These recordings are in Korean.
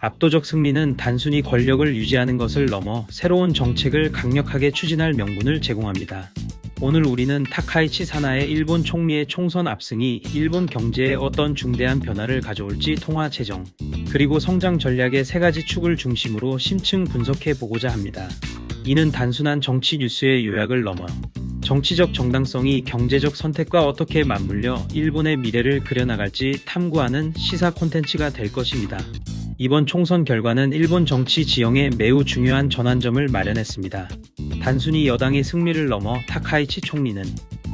압도적 승리는 단순히 권력을 유지하는 것을 넘어 새로운 정책을 강력하게 추진할 명분을 제공합니다. 오늘 우리는 타카이치 사나의 일본 총리의 총선 압승이 일본 경제에 어떤 중대한 변화를 가져올지 통화 재정, 그리고 성장 전략의 세 가지 축을 중심으로 심층 분석해 보고자 합니다. 이는 단순한 정치 뉴스의 요약을 넘어 정치적 정당성이 경제적 선택과 어떻게 맞물려 일본의 미래를 그려나갈지 탐구하는 시사 콘텐츠가 될 것입니다. 이번 총선 결과는 일본 정치 지형에 매우 중요한 전환점을 마련했습니다. 단순히 여당의 승리를 넘어 타카이치 총리는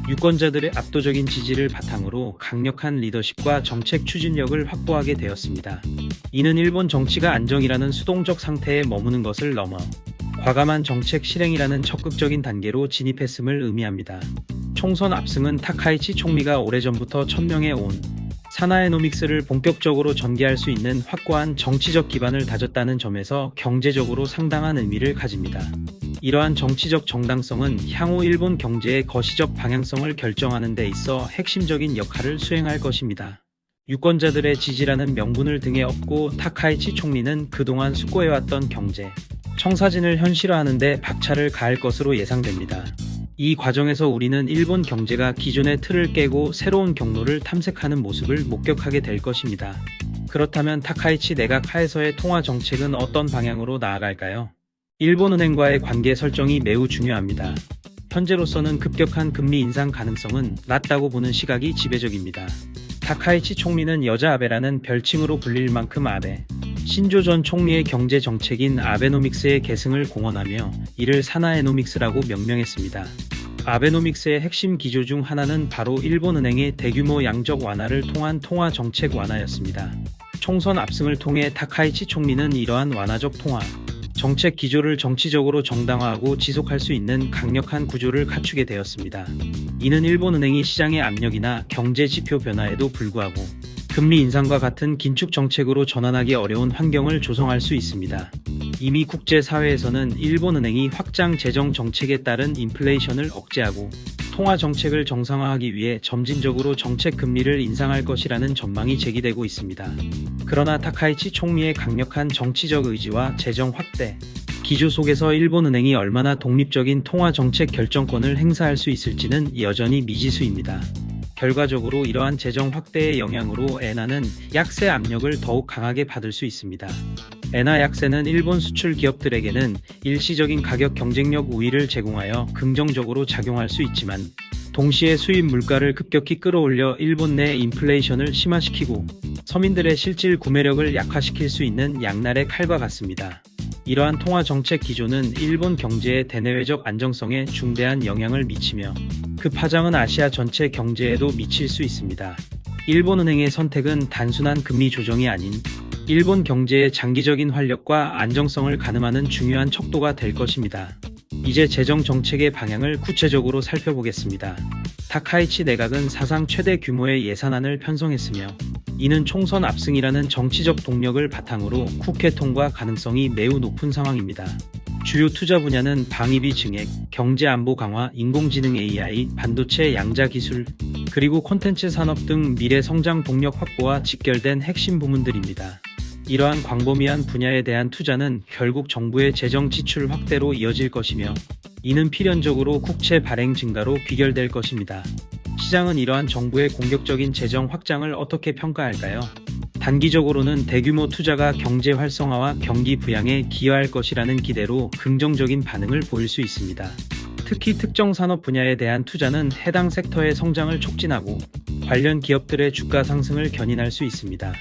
유권자들의 압도적인 지지를 바탕으로 강력한 리더십과 정책 추진력을 확보하게 되었습니다. 이는 일본 정치가 안정이라는 수동적 상태에 머무는 것을 넘어 과감한 정책 실행이라는 적극적인 단계로 진입했음을 의미합니다. 총선 압승은 타카이치 총리가 오래전부터 천명해 온 사나에노믹스를 본격적으로 전개할 수 있는 확고한 정치적 기반을 다졌다는 점에서 경제적으로 상당한 의미를 가집니다. 이러한 정치적 정당성은 향후 일본 경제의 거시적 방향성을 결정하는 데 있어 핵심적인 역할을 수행할 것입니다. 유권자들의 지지라는 명분을 등에 업고 타카이치 총리는 그동안 숙고해왔던 경제 청사진을 현실화하는 데 박차를 가할 것으로 예상됩니다. 이 과정에서 우리는 일본 경제가 기존의 틀을 깨고 새로운 경로를 탐색하는 모습을 목격하게 될 것입니다. 그렇다면 타카이치 내각 하에서의 통화 정책은 어떤 방향으로 나아갈까요? 일본은행과의 관계 설정이 매우 중요합니다. 현재로서는 급격한 금리 인상 가능성은 낮다고 보는 시각이 지배적입니다. 타카이치 총리는 여자 아베라는 별칭으로 불릴 만큼 아베 신조 전 총리의 경제 정책인 아베노믹스의 계승을 공언하며 이를 사나에노믹스라고 명명했습니다. 아베노믹스의 핵심 기조 중 하나는 바로 일본은행의 대규모 양적 완화를 통한 통화 정책 완화였습니다. 총선 압승을 통해 타카이치 총리는 이러한 완화적 통화 정책 기조를 정치적으로 정당화하고 지속할 수 있는 강력한 구조를 갖추게 되었습니다. 이는 일본은행이 시장의 압력이나 경제 지표 변화에도 불구하고 금리 인상과 같은 긴축 정책으로 전환하기 어려운 환경을 조성할 수 있습니다. 이미 국제사회에서는 일본은행이 확장 재정 정책에 따른 인플레이션을 억제하고 통화 정책을 정상화하기 위해 점진적으로 정책 금리를 인상할 것이라는 전망이 제기되고 있습니다. 그러나 타카이치 총리의 강력한 정치적 의지와 재정 확대 기조 속에서 일본은행이 얼마나 독립적인 통화 정책 결정권을 행사할 수 있을지는 여전히 미지수입니다. 결과적으로 이러한 재정 확대의 영향으로 엔화는 약세 압력을 더욱 강하게 받을 수 있습니다. 엔화 약세는 일본 수출 기업들에게는 일시적인 가격 경쟁력 우위를 제공하여 긍정적으로 작용할 수 있지만 동시에 수입 물가를 급격히 끌어올려 일본 내 인플레이션을 심화시키고 서민들의 실질 구매력을 약화시킬 수 있는 양날의 칼과 같습니다. 이러한 통화 정책 기조는 일본 경제의 대내외적 안정성에 중대한 영향을 미치며 그 파장은 아시아 전체 경제에도 미칠 수 있습니다. 일본은행의 선택은 단순한 금리 조정이 아닌 일본 경제의 장기적인 활력과 안정성을 가늠하는 중요한 척도가 될 것입니다. 이제 재정 정책의 방향을 구체적으로 살펴보겠습니다. 타카이치 내각은 사상 최대 규모의 예산안을 편성했으며 이는 총선 압승이라는 정치적 동력을 바탕으로 국회 통과 가능성이 매우 높은 상황입니다. 주요 투자 분야는 방위비 증액, 경제 안보 강화, 인공지능 AI, 반도체 양자 기술, 그리고 콘텐츠 산업 등 미래 성장 동력 확보와 직결된 핵심 부문들입니다. 이러한 광범위한 분야에 대한 투자는 결국 정부의 재정 지출 확대로 이어질 것이며 이는 필연적으로 국채 발행 증가로 귀결될 것입니다. 시장은 이러한 정부의 공격적인 재정 확장을 어떻게 평가할까요? 단기적으로는 대규모 투자가 경제 활성화와 경기 부양에 기여할 것이라는 기대로 긍정적인 반응을 보일 수 있습니다. 특히 특정 산업 분야에 대한 투자는 해당 섹터의 성장을 촉진하고 관련 기업들의 주가 상승을 견인할 수 있습니다.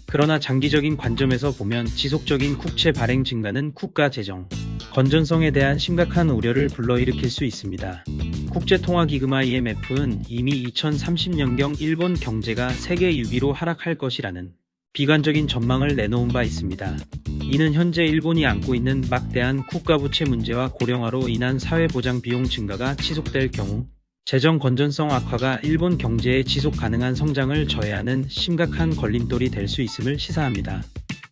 그러나 장기적인 관점에서 보면 지속적인 국채 발행 증가는 국가 재정 건전성에 대한 심각한 우려를 불러일으킬 수 있습니다. 국제통화기금 IMF는 이미 2030년경 일본 경제가 세계 6위로 하락할 것이라는 비관적인 전망을 내놓은 바 있습니다. 이는 현재 일본이 안고 있는 막대한 국가부채 문제와 고령화로 인한 사회보장 비용 증가가 지속될 경우 재정 건전성 악화가 일본 경제의 지속 가능한 성장을 저해하는 심각한 걸림돌이 될 수 있음을 시사합니다.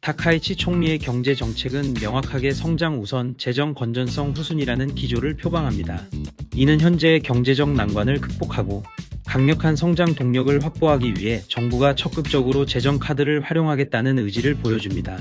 타카이치 총리의 경제 정책은 명확하게 성장 우선, 재정 건전성 후순이라는 기조를 표방합니다. 이는 현재의 경제적 난관을 극복하고 강력한 성장 동력을 확보하기 위해 정부가 적극적으로 재정 카드를 활용하겠다는 의지를 보여줍니다.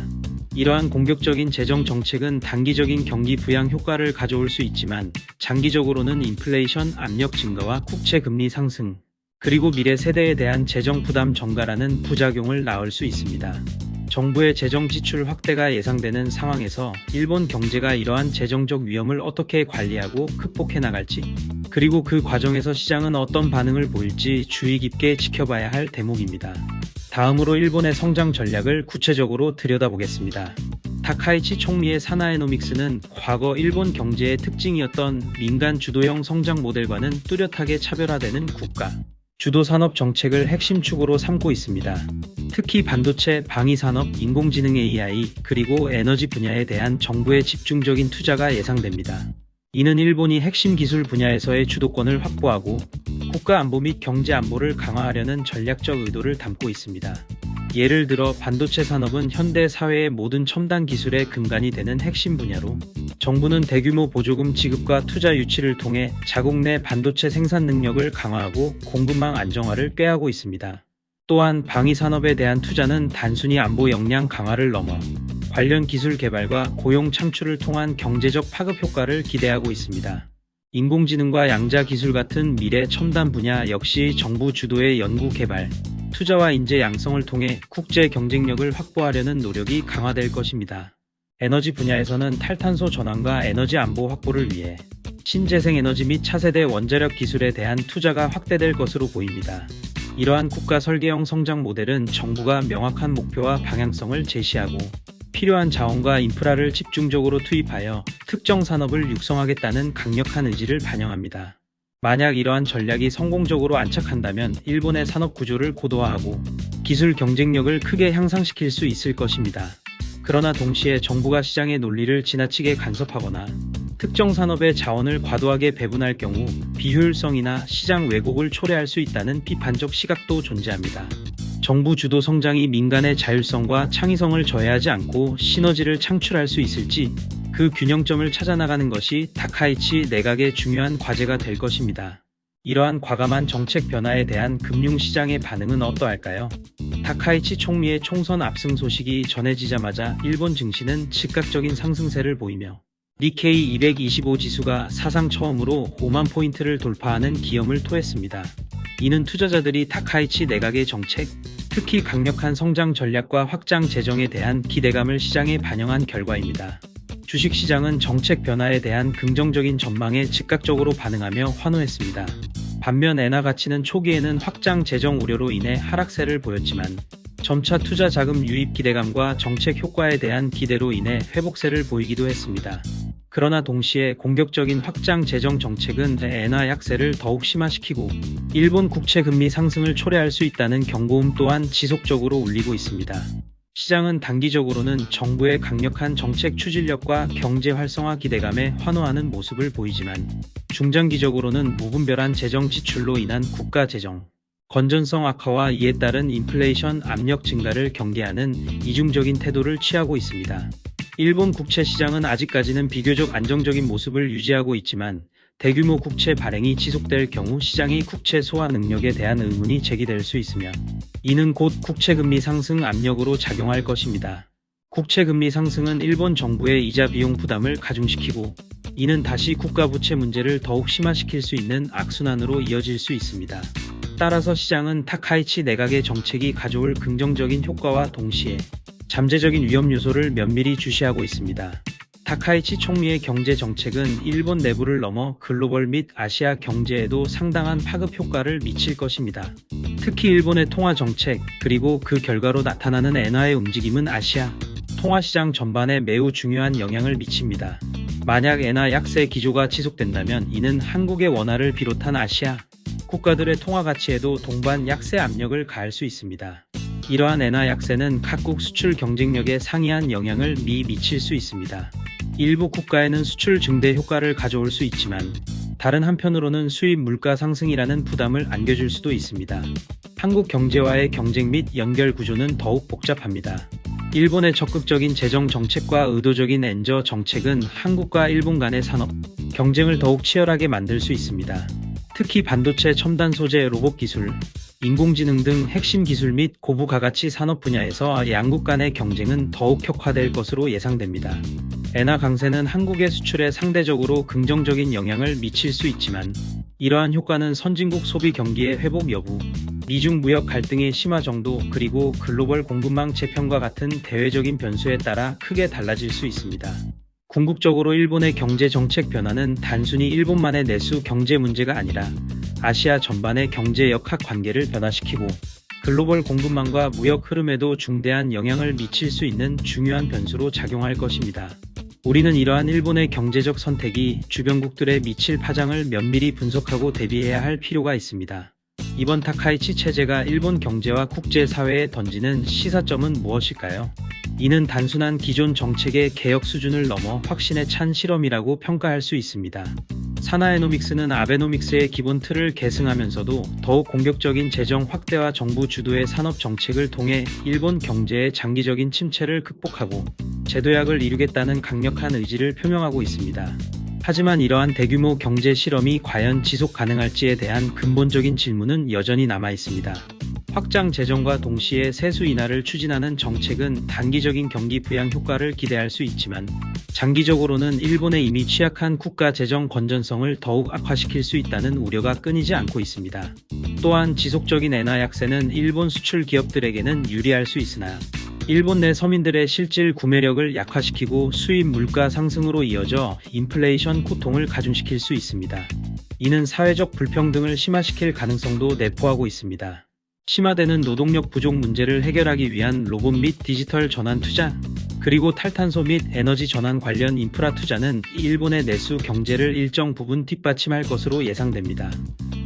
이러한 공격적인 재정 정책은 단기적인 경기 부양 효과를 가져올 수 있지만 장기적으로는 인플레이션 압력 증가와 국채 금리 상승, 그리고 미래 세대에 대한 재정 부담 증가라는 부작용을 낳을 수 있습니다. 정부의 재정 지출 확대가 예상되는 상황에서 일본 경제가 이러한 재정적 위험을 어떻게 관리하고 극복해 나갈지, 그리고 그 과정에서 시장은 어떤 반응을 보일지 주의 깊게 지켜봐야 할 대목입니다. 다음으로 일본의 성장 전략을 구체적으로 들여다보겠습니다. 타카이치 총리의 사나에노믹스는 과거 일본 경제의 특징이었던 민간 주도형 성장 모델과는 뚜렷하게 차별화되는 국가 주도 산업 정책을 핵심 축으로 삼고 있습니다. 특히 반도체, 방위산업, 인공지능 AI, 그리고 에너지 분야에 대한 정부의 집중적인 투자가 예상됩니다. 이는 일본이 핵심 기술 분야에서의 주도권을 확보하고 국가 안보 및 경제 안보를 강화하려는 전략적 의도를 담고 있습니다. 예를 들어 반도체 산업은 현대 사회의 모든 첨단 기술의 근간이 되는 핵심 분야로 정부는 대규모 보조금 지급과 투자 유치를 통해 자국 내 반도체 생산 능력을 강화하고 공급망 안정화를 꾀하고 있습니다. 또한 방위산업에 대한 투자는 단순히 안보 역량 강화를 넘어 관련 기술 개발과 고용 창출을 통한 경제적 파급 효과를 기대하고 있습니다. 인공지능과 양자 기술 같은 미래 첨단 분야 역시 정부 주도의 연구 개발, 투자와 인재 양성을 통해 국제 경쟁력을 확보하려는 노력이 강화될 것입니다. 에너지 분야에서는 탈탄소 전환과 에너지 안보 확보를 위해 신재생 에너지 및 차세대 원자력 기술에 대한 투자가 확대될 것으로 보입니다. 이러한 국가 설계형 성장 모델은 정부가 명확한 목표와 방향성을 제시하고 필요한 자원과 인프라를 집중적으로 투입하여 특정 산업을 육성하겠다는 강력한 의지를 반영합니다. 만약 이러한 전략이 성공적으로 안착한다면 일본의 산업 구조를 고도화하고 기술 경쟁력을 크게 향상시킬 수 있을 것입니다. 그러나 동시에 정부가 시장의 논리를 지나치게 간섭하거나 특정 산업의 자원을 과도하게 배분할 경우 비효율성이나 시장 왜곡을 초래할 수 있다는 비판적 시각도 존재합니다. 정부 주도 성장이 민간의 자율성과 창의성을 저해하지 않고 시너지를 창출할 수 있을지 그 균형점을 찾아나가는 것이 타카이치 내각의 중요한 과제가 될 것입니다. 이러한 과감한 정책 변화에 대한 금융시장의 반응은 어떠할까요? 타카이치 총리의 총선 압승 소식이 전해지자마자 일본 증시는 즉각적인 상승세를 보이며 니케이 225 지수가 사상 처음으로 5만 포인트를 돌파하는 기염을 토했습니다. 이는 투자자들이 타카이치 내각의 정책, 특히 강력한 성장 전략과 확장 재정에 대한 기대감을 시장에 반영한 결과입니다. 주식시장은 정책 변화에 대한 긍정적인 전망에 즉각적으로 반응하며 환호했습니다. 반면 엔화 가치는 초기에는 확장 재정 우려로 인해 하락세를 보였지만 점차 투자 자금 유입 기대감과 정책 효과에 대한 기대로 인해 회복세를 보이기도 했습니다. 그러나 동시에 공격적인 확장 재정 정책은 엔화 약세를 더욱 심화시키고 일본 국채 금리 상승을 초래할 수 있다는 경고음 또한 지속적으로 울리고 있습니다. 시장은 단기적으로는 정부의 강력한 정책 추진력과 경제 활성화 기대감에 환호하는 모습을 보이지만 중장기적으로는 무분별한 재정 지출로 인한 국가 재정 건전성 악화와 이에 따른 인플레이션 압력 증가를 경계하는 이중적인 태도를 취하고 있습니다. 일본 국채 시장은 아직까지는 비교적 안정적인 모습을 유지하고 있지만 대규모 국채 발행이 지속될 경우 시장의 국채 소화 능력에 대한 의문이 제기될 수 있으며 이는 곧 국채 금리 상승 압력으로 작용할 것입니다. 국채 금리 상승은 일본 정부의 이자 비용 부담을 가중시키고 이는 다시 국가 부채 문제를 더욱 심화시킬 수 있는 악순환으로 이어질 수 있습니다. 따라서 시장은 타카이치 내각의 정책이 가져올 긍정적인 효과와 동시에 잠재적인 위험 요소를 면밀히 주시하고 있습니다. 타카이치 총리의 경제 정책은 일본 내부를 넘어 글로벌 및 아시아 경제에도 상당한 파급 효과를 미칠 것입니다. 특히 일본의 통화 정책, 그리고 그 결과로 나타나는 엔화의 움직임은 아시아 통화 시장 전반에 매우 중요한 영향을 미칩니다. 만약 엔화 약세 기조가 지속된다면 이는 한국의 원화를 비롯한 아시아 국가들의 통화 가치에도 동반 약세 압력을 가할 수 있습니다. 이러한 엔화 약세는 각국 수출 경쟁력에 상이한 영향을 미칠 수 있습니다. 일부 국가에는 수출 증대 효과를 가져올 수 있지만 다른 한편으로는 수입 물가 상승이라는 부담을 안겨줄 수도 있습니다. 한국 경제와의 경쟁 및 연결 구조는 더욱 복잡합니다. 일본의 적극적인 재정 정책과 의도적인 엔저 정책은 한국과 일본 간의 산업 경쟁을 더욱 치열하게 만들 수 있습니다. 특히 반도체 첨단 소재 로봇 기술, 인공지능 등 핵심 기술 및 고부가가치 산업 분야에서 양국 간의 경쟁은 더욱 격화될 것으로 예상됩니다. 엔화 강세는 한국의 수출에 상대적으로 긍정적인 영향을 미칠 수 있지만 이러한 효과는 선진국 소비 경기의 회복 여부, 미중 무역 갈등의 심화 정도, 그리고 글로벌 공급망 재편과 같은 대외적인 변수에 따라 크게 달라질 수 있습니다. 궁극적으로 일본의 경제 정책 변화는 단순히 일본만의 내수 경제 문제가 아니라 아시아 전반의 경제 역학 관계를 변화시키고 글로벌 공급망과 무역 흐름에도 중대한 영향을 미칠 수 있는 중요한 변수로 작용할 것입니다. 우리는 이러한 일본의 경제적 선택이 주변국들에 미칠 파장을 면밀히 분석하고 대비해야 할 필요가 있습니다. 이번 타카이치 체제가 일본 경제와 국제사회에 던지는 시사점은 무엇일까요? 이는 단순한 기존 정책의 개혁 수준을 넘어 확신에 찬 실험이라고 평가할 수 있습니다. 사나에노믹스는 아베노믹스의 기본 틀을 계승하면서도 더욱 공격적인 재정 확대와 정부 주도의 산업 정책을 통해 일본 경제의 장기적인 침체를 극복하고 제도약을 이루겠다는 강력한 의지를 표명하고 있습니다. 하지만 이러한 대규모 경제 실험이 과연 지속 가능할지에 대한 근본적인 질문은 여전히 남아 있습니다. 확장 재정과 동시에 세수 인하를 추진하는 정책은 단기적인 경기 부양 효과를 기대할 수 있지만 장기적으로는 일본의 이미 취약한 국가 재정 건전성을 더욱 악화시킬 수 있다는 우려가 끊이지 않고 있습니다. 또한 지속적인 엔화 약세는 일본 수출 기업들에게는 유리할 수 있으나 일본 내 서민들의 실질 구매력을 약화시키고 수입 물가 상승으로 이어져 인플레이션 고통을 가중시킬 수 있습니다. 이는 사회적 불평등을 심화시킬 가능성도 내포하고 있습니다. 심화되는 노동력 부족 문제를 해결하기 위한 로봇 및 디지털 전환 투자, 그리고 탈탄소 및 에너지 전환 관련 인프라 투자는 일본의 내수 경제를 일정 부분 뒷받침할 것으로 예상됩니다.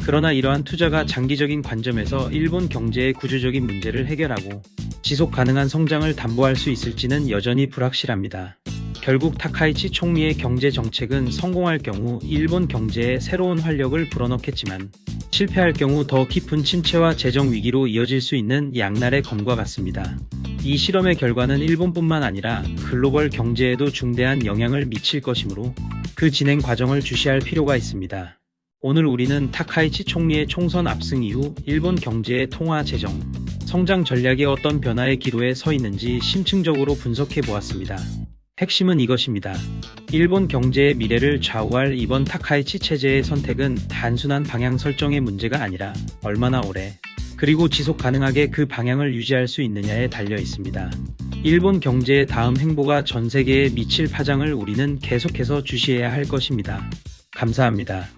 그러나 이러한 투자가 장기적인 관점에서 일본 경제의 구조적인 문제를 해결하고 지속 가능한 성장을 담보할 수 있을지는 여전히 불확실합니다. 결국 타카이치 총리의 경제 정책은 성공할 경우 일본 경제에 새로운 활력을 불어넣겠지만 실패할 경우 더 깊은 침체와 재정 위기로 이어질 수 있는 양날의 검과 같습니다. 이 실험의 결과는 일본뿐만 아니라 글로벌 경제에도 중대한 영향을 미칠 것이므로 그 진행 과정을 주시할 필요가 있습니다. 오늘 우리는 타카이치 총리의 총선 압승 이후 일본 경제의 통화 재정, 성장 전략이 어떤 변화의 기로에 서 있는지 심층적으로 분석해 보았습니다. 핵심은 이것입니다. 일본 경제의 미래를 좌우할 이번 타카이치 체제의 선택은 단순한 방향 설정의 문제가 아니라 얼마나 오래, 그리고 지속 가능하게 그 방향을 유지할 수 있느냐에 달려 있습니다. 일본 경제의 다음 행보가 전 세계에 미칠 파장을 우리는 계속해서 주시해야 할 것입니다. 감사합니다.